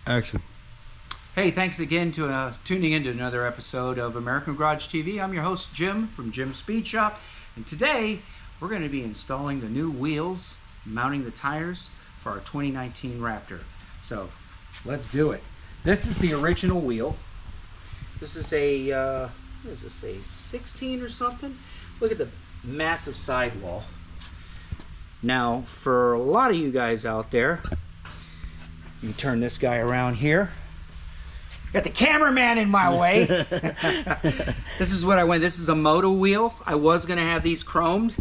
Action. Hey, thanks again to tuning in to another episode of American Garage TV. I'm your host, Jim, from Jim's Speed Shop. And today, we're going to be installing the new wheels, mounting the tires for our 2019 Raptor. So, let's do it. This is the original wheel. This is a, what is this, a 16 or something? Look at the massive sidewall. Now, for a lot of you guys out there, you can turn this guy around here. Got the cameraman in my way. This is what I went. This is a moto wheel. I was going to have these chrome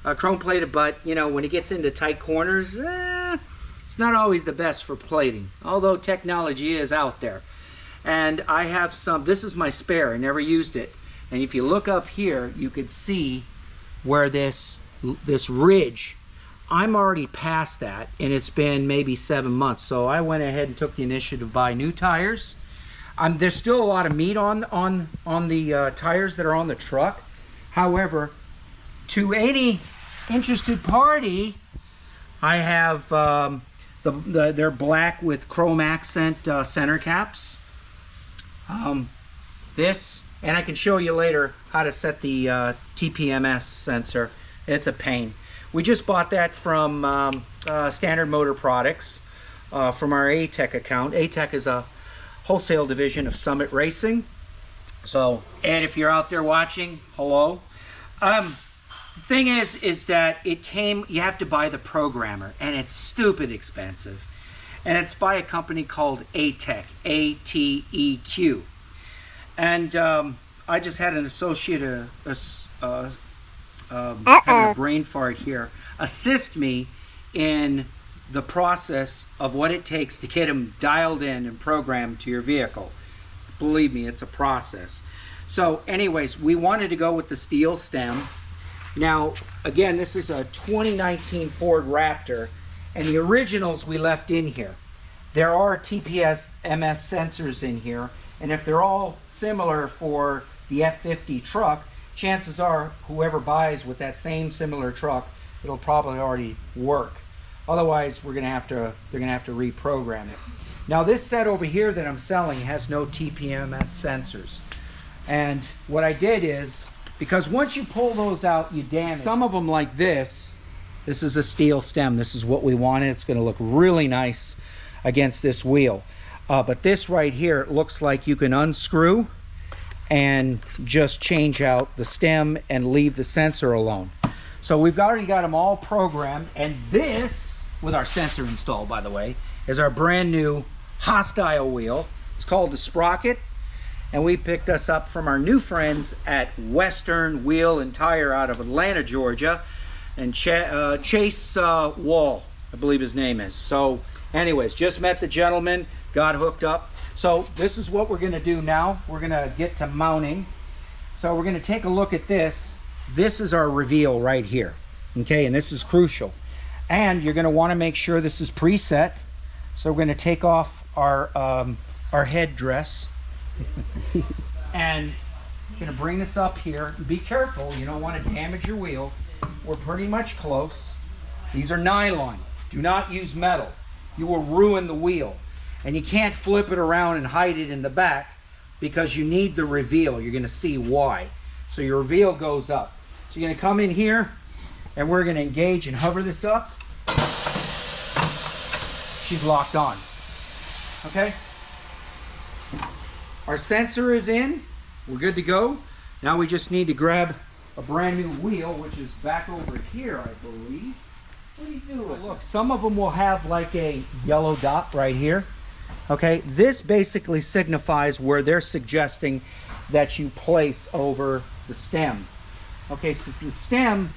plated, but you know, when it gets into tight corners, it's not always the best for plating, although technology is out there. And I have some, this is my spare. I never used it. And if you look up here, you could see where this ridge, I'm already past that, and it's been maybe 7 months. So I went ahead and took the initiative to buy new tires. There's still a lot of meat on the tires that are on the truck. However, to any interested party, I have they're black with chrome accent center caps. This, and I can show you later how to set the TPMS sensor. It's a pain. We just bought that from Standard Motor Products from our ATEC account. ATEC is a wholesale division of Summit Racing. So, and if you're out there watching, hello. The thing is that it came, you have to buy the programmer, and it's stupid expensive. And it's by a company called ATEC, A-T-E-Q. And I just had an associate, having a brain fart here, assist me in the process of what it takes to get them dialed in and programmed to your vehicle. Believe me, it's a process. So anyways, we wanted to go with the steel stem. Now, again, this is a 2019 Ford Raptor, and the originals we left in here. There are TPMS sensors in here, and if they're all similar for the F50 truck, chances are whoever buys with that same similar truck, it'll probably already work. Otherwise, they're gonna have to reprogram it. Now, this set over here that I'm selling has no TPMS sensors. And what I did is, because once you pull those out, you damage. Some of them like this. This is a steel stem. This is what we wanted. It's gonna look really nice against this wheel. But this right here, it looks like you can unscrew and just change out the stem and leave the sensor alone. So we've already got them all programmed, and this, with our sensor installed by the way, is our brand new Hostile wheel. It's called the Sprocket, and we picked us up from our new friends at Western Wheel and Tire out of Atlanta, Georgia, and Chase Wall, I believe his name is. So anyways, just met the gentleman, got hooked up. So this is what we're gonna do now. We're gonna get to mounting. So we're gonna take a look at this. This is our reveal right here, okay? And this is crucial. And you're gonna wanna make sure this is preset. So we're gonna take off our headdress and gonna bring this up here. Be careful, you don't wanna damage your wheel. We're pretty much close. These are nylon. Do not use metal. You will ruin the wheel. And you can't flip it around and hide it in the back because you need the reveal. You're gonna see why. So your reveal goes up. So you're gonna come in here and we're gonna engage and hover this up. She's locked on, okay? Our sensor is in, we're good to go. Now we just need to grab a brand new wheel, which is back over here, I believe. What do you do? Look, some of them will have like a yellow dot right here. Okay, this basically signifies where they're suggesting that you place over the stem. Okay, so the stem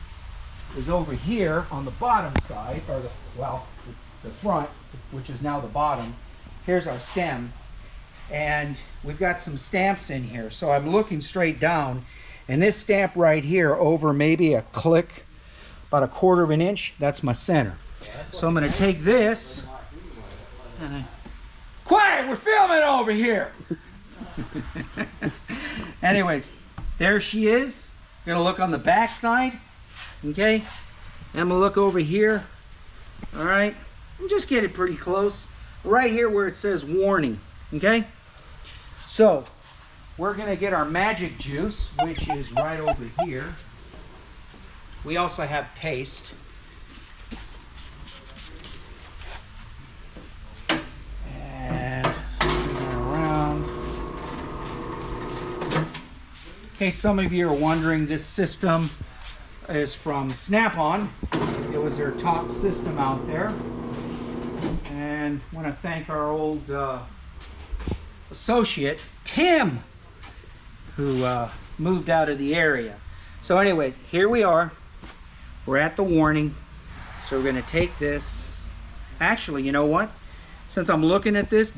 is over here on the bottom side, or the front, which is now the bottom. Here's our stem, and we've got some stamps in here. So I'm looking straight down, and this stamp right here over maybe a click, about 1/4 of an inch, that's my center. So I'm gonna take this, quiet, we're filming over here. Anyways, there she is. I'm gonna look on the back side, okay? And I'm gonna look over here, all right? I'm just getting pretty close. right here where it says warning, okay? So we're gonna get our magic juice, which is right over here. We also have paste. And swing it around. In case some of you are wondering, this system is from Snap-on. It was their top system out there. And I want to thank our old associate, Tim, who moved out of the area. So anyways, here we are. We're at the warning. So we're going to take this. Actually, you know what? Since I'm looking at this,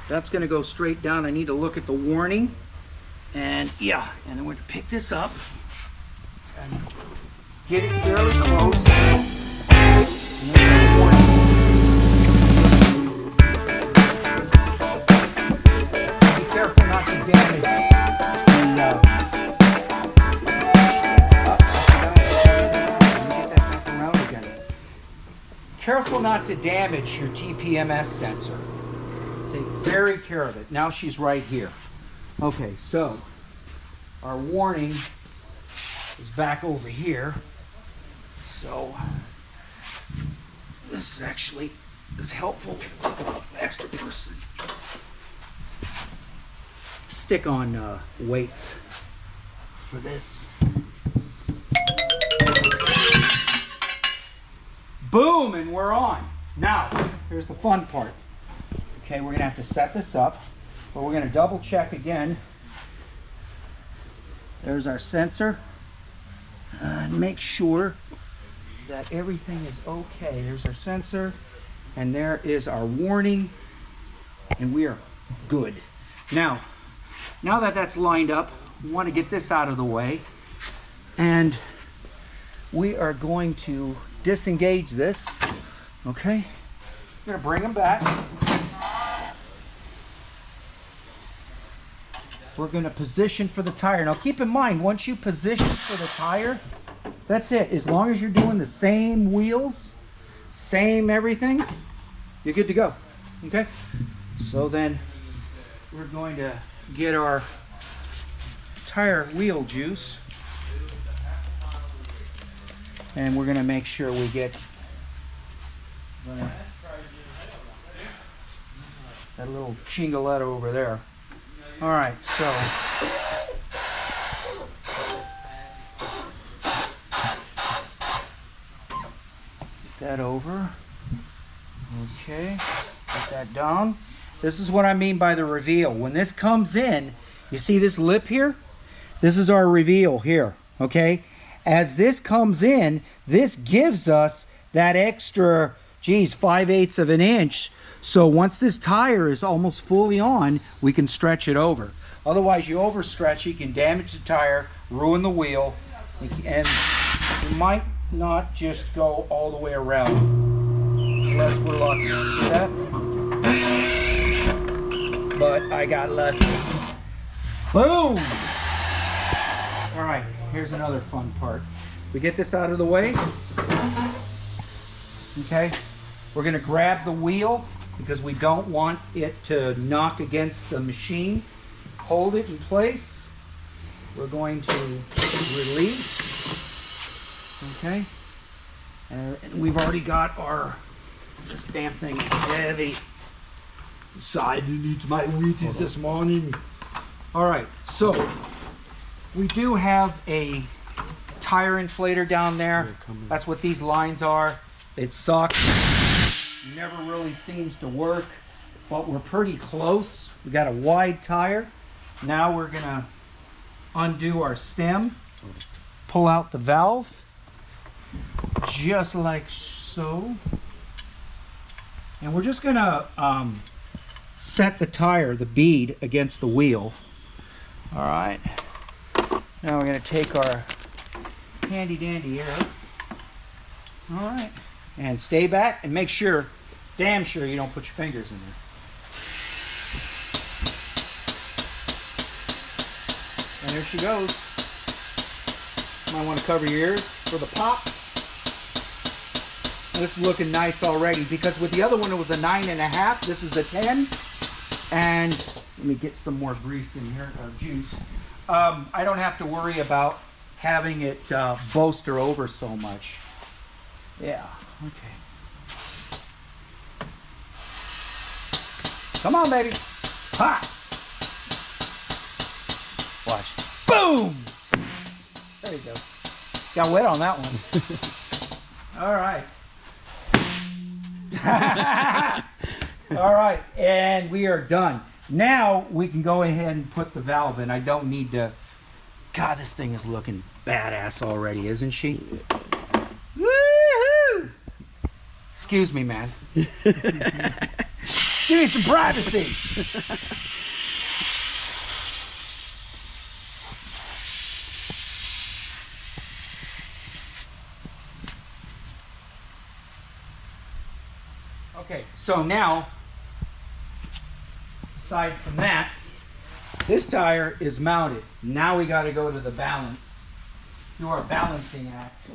that's going to go straight down. I need to look at the warning. And yeah, and then we're going to pick this up and get it fairly close. And there's the warning. Be careful not to damage the careful not to damage your TPMS sensor. Take very care of it. Now she's right here. Okay, so our warning is back over here. So this actually is helpful. Extra person. Stick on weights for this. Boom, and we're on. Now, here's the fun part. Okay, we're gonna have to set this up, but we're gonna double check again. There's our sensor. And make sure that everything is okay. There's our sensor, and there is our warning, and we are good. Now that that's lined up, we want to get this out of the way, and we are going to disengage this. Okay, we're going to bring them back. We're going to position for the tire. Now keep in mind, once you position for the tire, that's it. As long as you're doing the same wheels, same everything, you're good to go. Okay, so then we're going to get our tire wheel juice, and we're going to make sure we get that little chingoletta over there. All right, so get that over. Okay, put that down. This is what I mean by the reveal. When this comes in, you see this lip here? This is our reveal here, okay? As this comes in, this gives us that extra, 5/8 of an inch. So once this tire is almost fully on, we can stretch it over. Otherwise, you overstretch, you can damage the tire, ruin the wheel, and you might not just go all the way around, unless we're lucky. See that? But I got lucky. Boom! All right, here's another fun part. We get this out of the way. Okay, we're gonna grab the wheel because we don't want it to knock against the machine. Hold it in place. We're going to release. Okay, and we've already got our, this damn thing is heavy. Decided to eat my Wheaties this morning. All right, so we do have a tire inflator down there. That's what these lines are. It sucks. Never really seems to work, but we're pretty close. We got a wide tire. Now we're gonna undo our stem, pull out the valve, just like so. And we're just gonna set the tire, the bead, against the wheel. All right. Now we're gonna take our handy dandy air. All right. And stay back and make sure, damn sure you don't put your fingers in there. And there she goes. Might want to cover your ears for the pop. This is looking nice already, because with the other one it was a 9.5. This is a 10. And let me get some more grease in here, or juice. I don't have to worry about having it bolster over so much. Yeah, okay. Come on, baby. Ha! Watch. Boom! There you go. Got wet on that one. All right. All right, and we are done. Now we can go ahead and put the valve in. I don't need to... God, this thing is looking badass already, isn't she? Woohoo! Excuse me, man. Give me some privacy. Okay, so now, aside from that, this tire is mounted. Now we got to go to the balance, do our balancing act.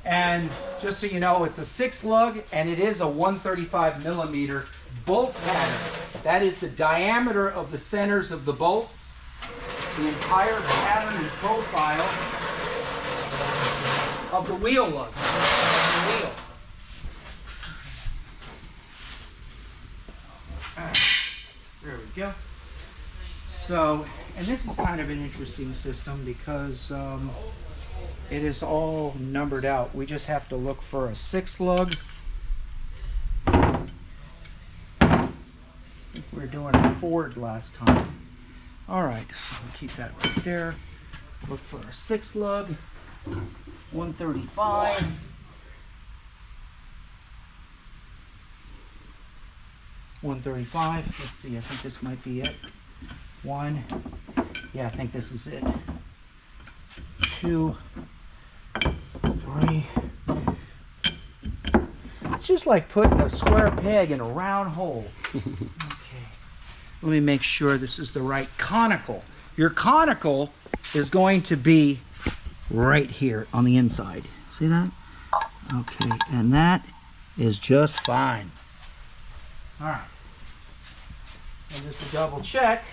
And just so you know, it's a 6-lug and it is a 135mm bolt pattern. That is the diameter of the centers of the bolts, the entire pattern and profile of the wheel lug. The wheel. There we go. So, and this is kind of an interesting system because it is all numbered out. We just have to look for a 6-lug. I think we were doing a Ford last time. All right, so we'll keep that right there. Look for a 6-lug, 135. Let's see, I think this might be it. 1. Yeah, I think this is it. 2, 3. It's just like putting a square peg in a round hole. Okay. Let me make sure this is the right conical. Your conical is going to be right here on the inside. See that? Okay, and that is just fine. All right. And just to double check,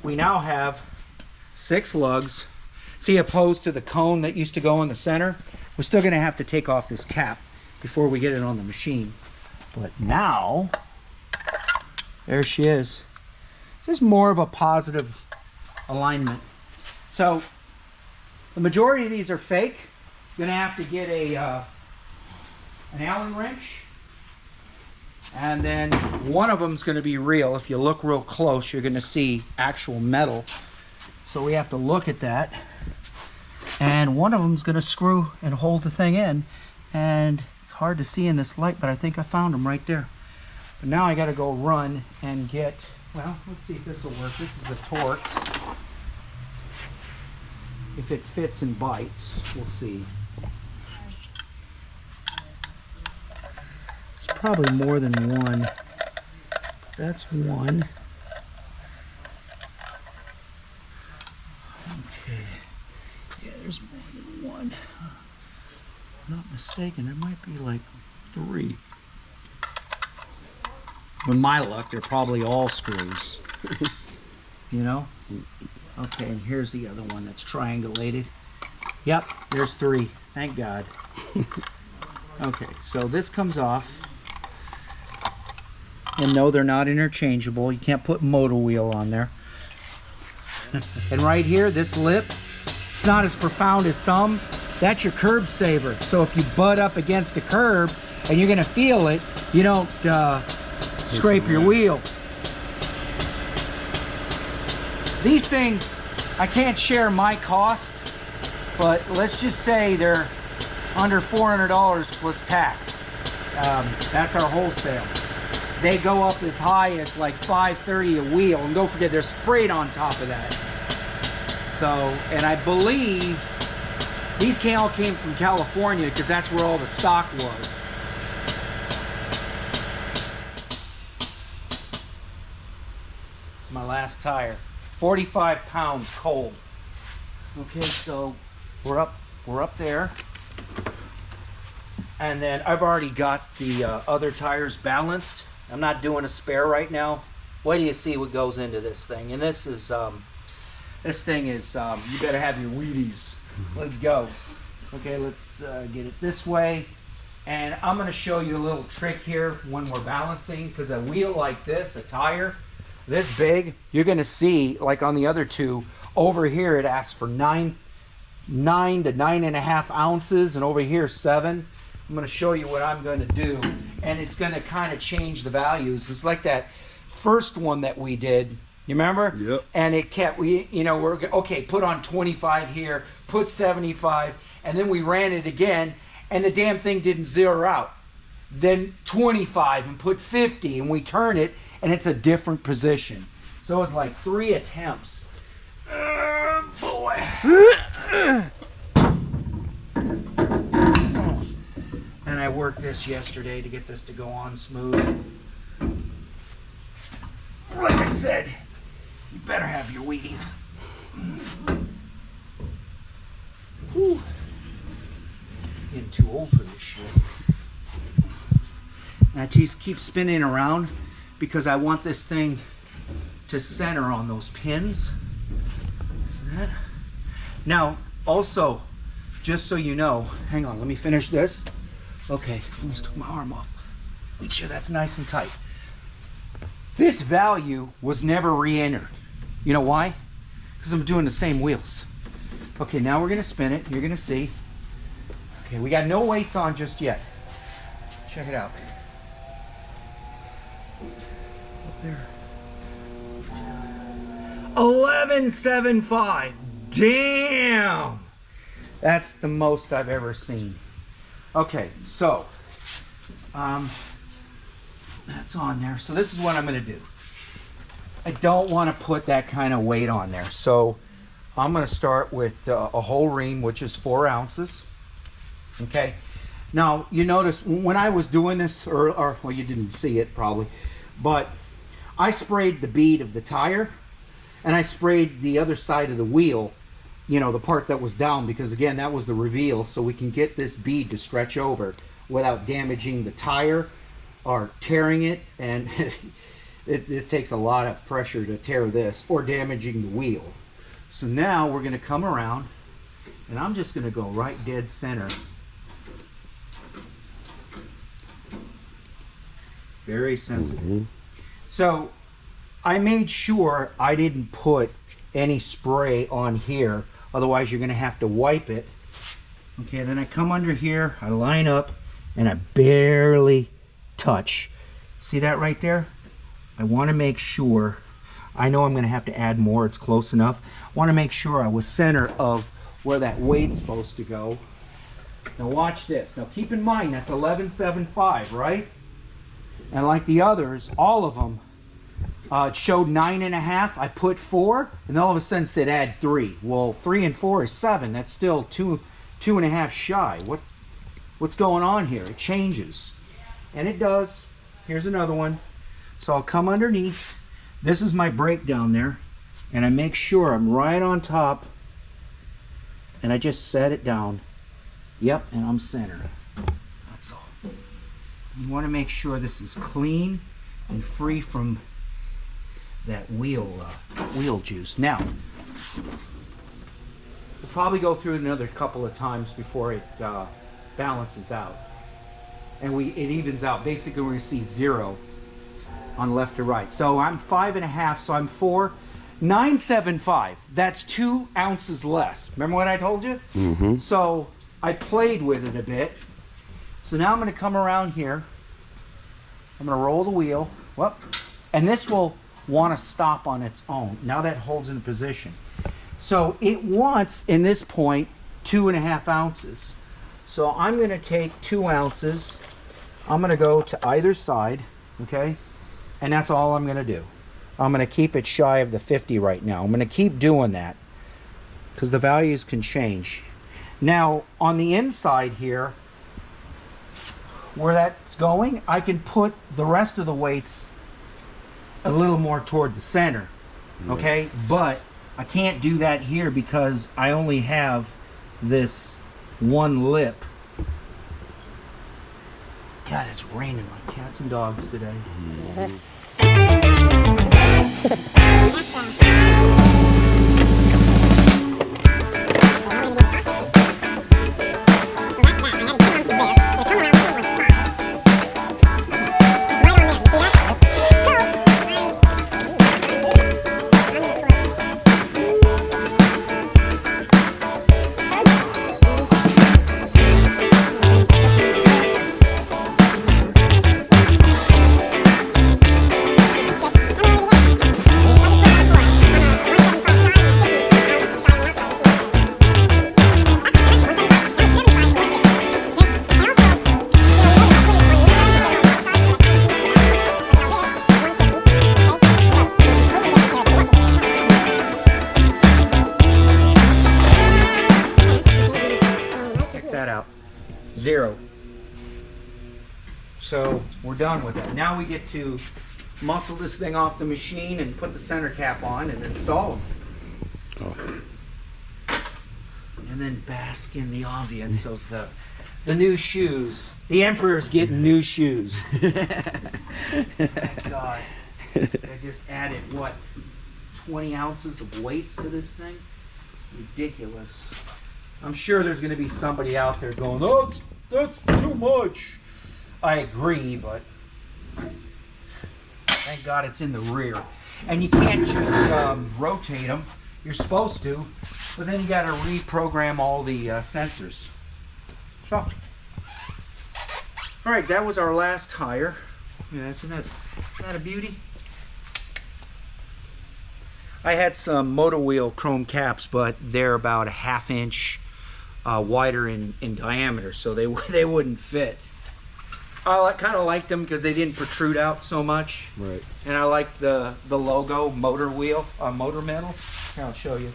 we now have 6 lugs. See, opposed to the cone that used to go in the center, we're still going to have to take off this cap before we get it on the machine. But now, there she is. This is more of a positive alignment. So, the majority of these are fake. You're going to have to get an Allen wrench. And then one of them is going to be real. If you look real close, you're going to see actual metal. So we have to look at that. And one of them is going to screw and hold the thing in. And it's hard to see in this light, but I think I found them right there. But now I got to go run and get, well, let's see if this will work. This is the Torx. If it fits and bites, we'll see. Probably more than one. That's one. Okay. Yeah, there's more than one. If I'm not mistaken, there might be like 3. With my luck, they're probably all screws. You know? Okay, and here's the other one that's triangulated. Yep, there's 3. Thank God. Okay, so this comes off. And no, they're not interchangeable. You can't put motor wheel on there. And right here, this lip, it's not as profound as some. That's your curb saver. So if you butt up against a curb and you're going to feel it, you don't scrape your wheel. These things, I can't share my cost, but let's just say they're under $400 plus tax. That's our wholesale. They go up as high as like $530 a wheel, and don't forget there's freight on top of that. So, and I believe these all came from California because that's where all the stock was. This is my last tire. 45 pounds cold. Okay, so we're up there. And then I've already got the other tires balanced. I'm not doing a spare right now. Wait till you see what goes into this thing. And this is, this thing is, you better have your Wheaties. Let's go. Okay, let's get it this way. And I'm going to show you a little trick here when we're balancing, because a wheel like this, a tire this big, you're going to see, like on the other two, over here it asks for 9 to 9.5 ounces, and over here 7. I'm going to show you what I'm going to do, and it's going to kind of change the values. It's like that first one that we did. You remember? Yep. And it kept, we're okay, put on 25 here, put 75, and then we ran it again, and the damn thing didn't zero out. Then 25 and put 50, and we turn it, and it's a different position. So it was like 3 attempts. Boy. And I worked this yesterday to get this to go on smooth. Like I said, you better have your Wheaties. Whew. Getting too old for this shit. And I just keep spinning around because I want this thing to center on those pins. See that? Now, also, just so you know, hang on, let me finish this. Okay, I almost took my arm off. Make sure that's nice and tight. This value was never re-entered. You know why? Because I'm doing the same wheels. Okay, now we're gonna spin it. You're gonna see. Okay, we got no weights on just yet. Check it out. Up there. 11.75. Damn! That's the most I've ever seen. Okay, so that's on there. So this is what I'm going to do. I don't want to put that kind of weight on there. So I'm going to start with a whole ream, which is 4 ounces. Okay. Now, you notice when I was doing this, or well, you didn't see it probably, but I sprayed the bead of the tire, and I sprayed the other side of the wheel, you know, the part that was down, because again, that was the reveal, so we can get this bead to stretch over without damaging the tire or tearing it. And this takes a lot of pressure to tear this, or damaging the wheel. So now we're going to come around, and I'm just going to go right dead center. Very sensitive. Mm-hmm. So I made sure I didn't put any spray on here, otherwise you're going to have to wipe it. Okay, then I come under here, I line up, and I barely touch. See that right there? I want to make sure, I know I'm going to have to add more, it's close enough. I want to make sure I was center of where that weight's supposed to go. Now watch this. Now keep in mind that's 11.75, right? And like the others, all of them, it showed 9.5. I put 4, and all of a sudden said add 3. Well, 3 and 4 is 7. That's still 2.5 shy. What's going on here? It changes, and it does. Here's another one. So I'll come underneath. This is my breakdown there, and I make sure I'm right on top, and I just set it down. Yep, and I'm center. That's all. You want to make sure this is clean and free from that wheel juice. Now, we'll probably go through it another couple of times before it balances out, and it evens out. Basically, we're going to see 0 on left to right. So I'm 5.5, so I'm 4. 9.75. That's 2 ounces less. Remember what I told you? Mm-hmm. So I played with it a bit. So now I'm going to come around here. I'm going to roll the wheel. Whoop. And this will want to stop on its own. Now that holds in position. So it wants, in this point, 2.5 ounces. So I'm going to take 2 ounces. I'm going to go to either side, okay? And that's all I'm going to do. I'm going to keep it shy of the 50 right now. I'm going to keep doing that because the values can change. Now, on the inside here, where that's going, I can put the rest of the weights a little more toward the center, okay? But I can't do that here because I only have this one lip God, it's raining like cats and dogs today. Out 0. So we're done with that. Now we get to muscle this thing off the machine and put the center cap on and install them. Oh. And then bask in the ambience of the new shoes. The Emperor's getting new shoes. Thank God. I just added, what, 20 ounces of weights to this thing? Ridiculous. I'm sure there's going to be somebody out there going, oh, that's too much. I agree, but thank God it's in the rear. And you can't just rotate them. You're supposed to, but then you got to reprogram all the sensors. So, all right, that was our last tire. Yeah, isn't that a beauty? I had some motor wheel chrome caps, but they're about a 1/2 inch wider in diameter, so they wouldn't fit. I kind of liked them because they didn't protrude out so much. Right. And I like the logo motor wheel, motor metal. Here, I'll show you.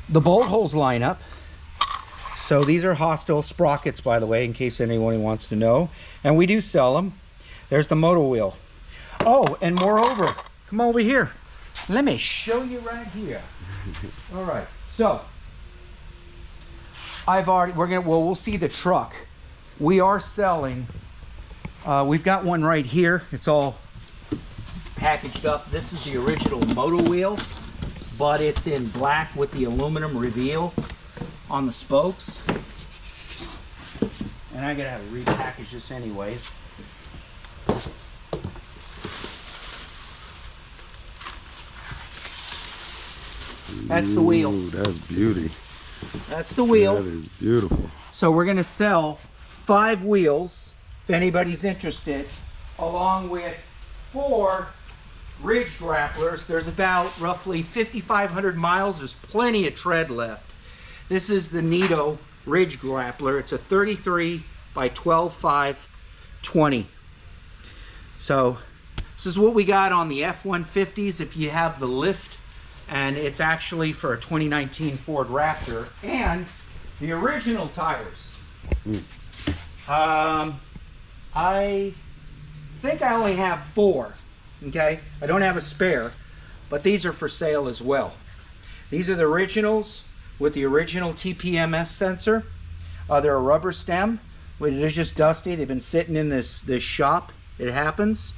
The bolt holes line up. So these are Hostile sprockets, by the way, in case anyone wants to know. And we do sell them. There's the motor wheel. Oh, and moreover, come over here. Let me show you right here. All right, so we'll see the truck. We are selling, we've got one right here. It's all packaged up. This is the original motor wheel, but it's in black with the aluminum reveal on the spokes. And I gotta have to repackage this anyways. That's the wheel. Ooh, that's beauty. That's the wheel. That is beautiful. So we're going to sell 5 wheels, if anybody's interested, along with 4 ridge grapplers. There's about roughly 5,500 miles. There's plenty of tread left. This is the Nito ridge grappler. It's a 33 by 12.5 20. So this is what we got on the F-150s if you have the lift. And it's actually for a 2019 Ford Raptor and the original tires. I think I only have 4. Okay, I don't have a spare, but these are for sale as well. These are the originals with the original TPMS sensor. They're a rubber stem. They're just dusty. They've been sitting in this shop. It happens.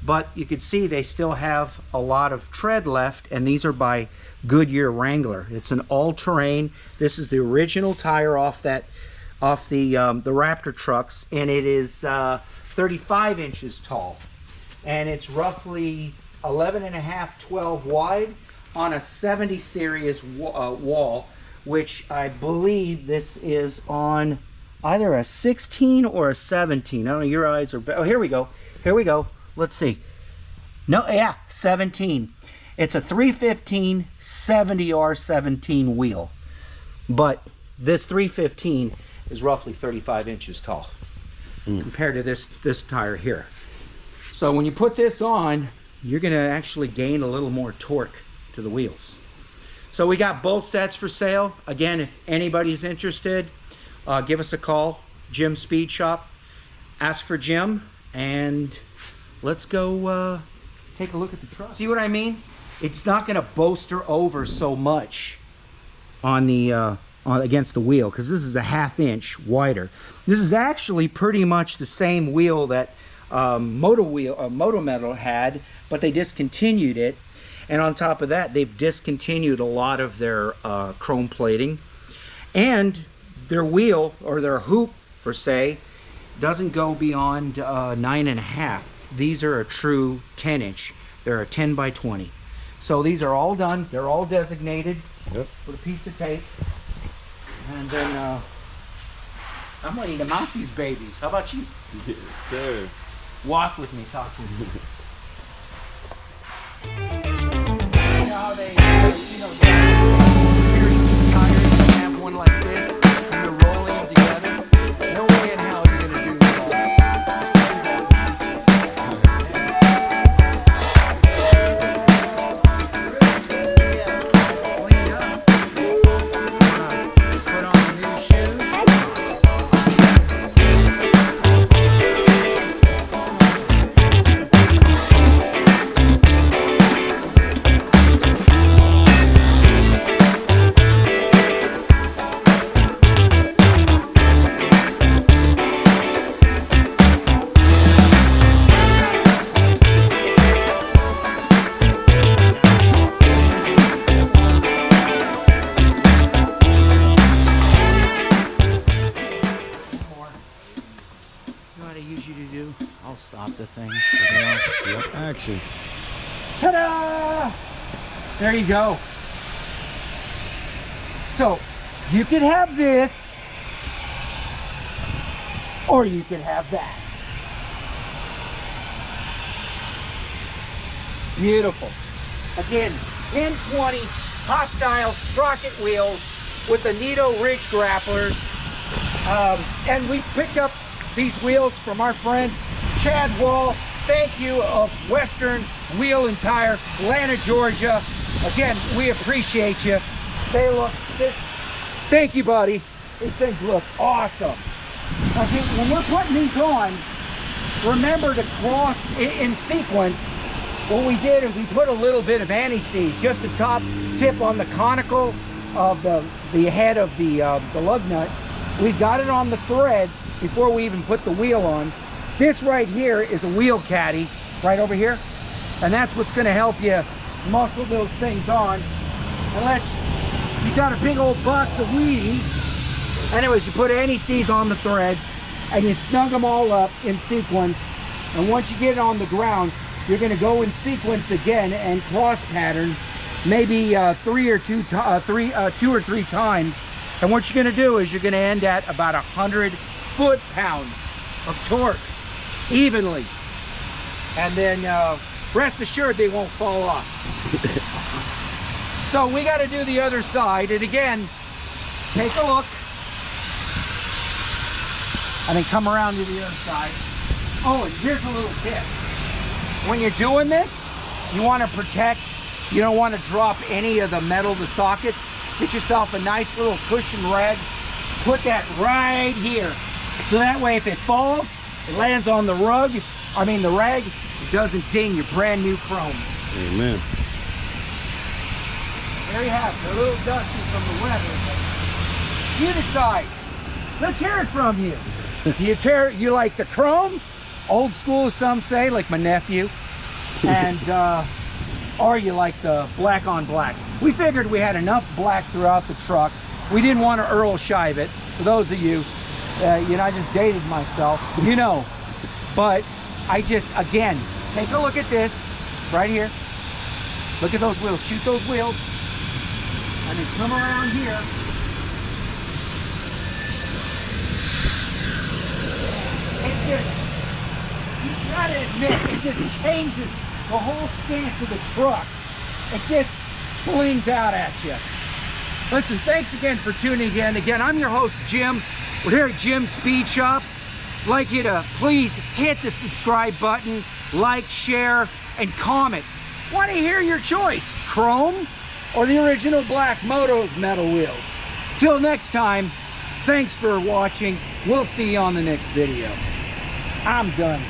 But you can see they still have a lot of tread left, and these are by Goodyear Wrangler. It's an all-terrain. This is the original tire off the Raptor trucks, and it is 35 inches tall, and it's roughly 11.5, 12 wide on a 70 series wall, which I believe this is on either a 16 or a 17. I don't know. Your eyes are. Oh, here we go. Here we go. Let's see. No, yeah, 17. It's a 315 70R17 wheel. But this 315 is roughly 35 inches tall compared to this tire here. So when you put this on, you're going to actually gain a little more torque to the wheels. So we got both sets for sale. Again, if anybody's interested, give us a call. Jim Speed Shop. Ask for Jim, and let's go take a look at the truck. See what I mean? It's not going to bolster over so much on the against the wheel, because this is a 1/2 inch wider. This is actually pretty much the same wheel that Moto Metal had, but they discontinued it. And on top of that, they've discontinued a lot of their chrome plating, and their wheel, or their hoop for say, doesn't go beyond 9.5. These are a true 10 inch. They're a 10 by 20. So these are all done. They're all designated with a piece of tape. And then I'm ready to mount these babies. How about you? Yes, sir. Walk with me, talk with me. You know how they, you know, here's tires, have one like this, and they're rolling them together. No way in hell you're gonna do that. Clean up. Put on new shoes. I'll stop the thing. Action. Ta-da! There you go. So, you could have this, or you could have that. Beautiful. Again, 1020 hostile sprocket wheels with the Nito Ridge grapplers. And we picked up these wheels from our friends Chad Wall, thank you, of Western Wheel and Tire, Atlanta, Georgia. Again, we appreciate you. They look, thank you, buddy. These things look awesome. Okay, when we're putting these on, remember to cross in sequence. What we did is we put a little bit of anti-seize, just the top tip on the conical of the head of the lug nut. We've got it on the threads before we even put the wheel on. This right here is a wheel caddy, right over here. And that's what's gonna help you muscle those things on. Unless you've got a big old box of Wheaties. Anyways, you put anti-seize on the threads and you snug them all up in sequence. And once you get it on the ground, you're gonna go in sequence again and cross pattern, maybe two or three times. And what you're gonna do is you're gonna end at about 100 foot-pounds of torque evenly. And then rest assured they won't fall off. So we got to do the other side. And again, take a look. And then come around to the other side. Oh, and here's a little tip. When you're doing this, you want to protect, you don't want to drop any of the metal, the sockets. Get yourself a nice little cushion rag. Put that right here. So that way if it falls, it lands on the rug, the rag, it doesn't ding your brand new chrome. Amen. There you have it, a little dusty from the weather. You decide. Let's hear it from you. Do you like the chrome? Old school, some say, like my nephew. And, or you like the black on black. We figured we had enough black throughout the truck. We didn't want to Earl Shive it. For those of you, I just dated myself, but I just, again, take a look at this right here. Look at those wheels, shoot those wheels, and then come around here. It just, you gotta admit, it just changes the whole stance of the truck. It just blings out at you. Listen, thanks again for tuning in. Again, I'm your host, Jim. We're here at Jim's Speed Shop. I'd like you to please hit the subscribe button, like, share, and comment. Want to hear your choice, chrome or the original black Moto Metal wheels. Till next time, thanks for watching. We'll see you on the next video. I'm done.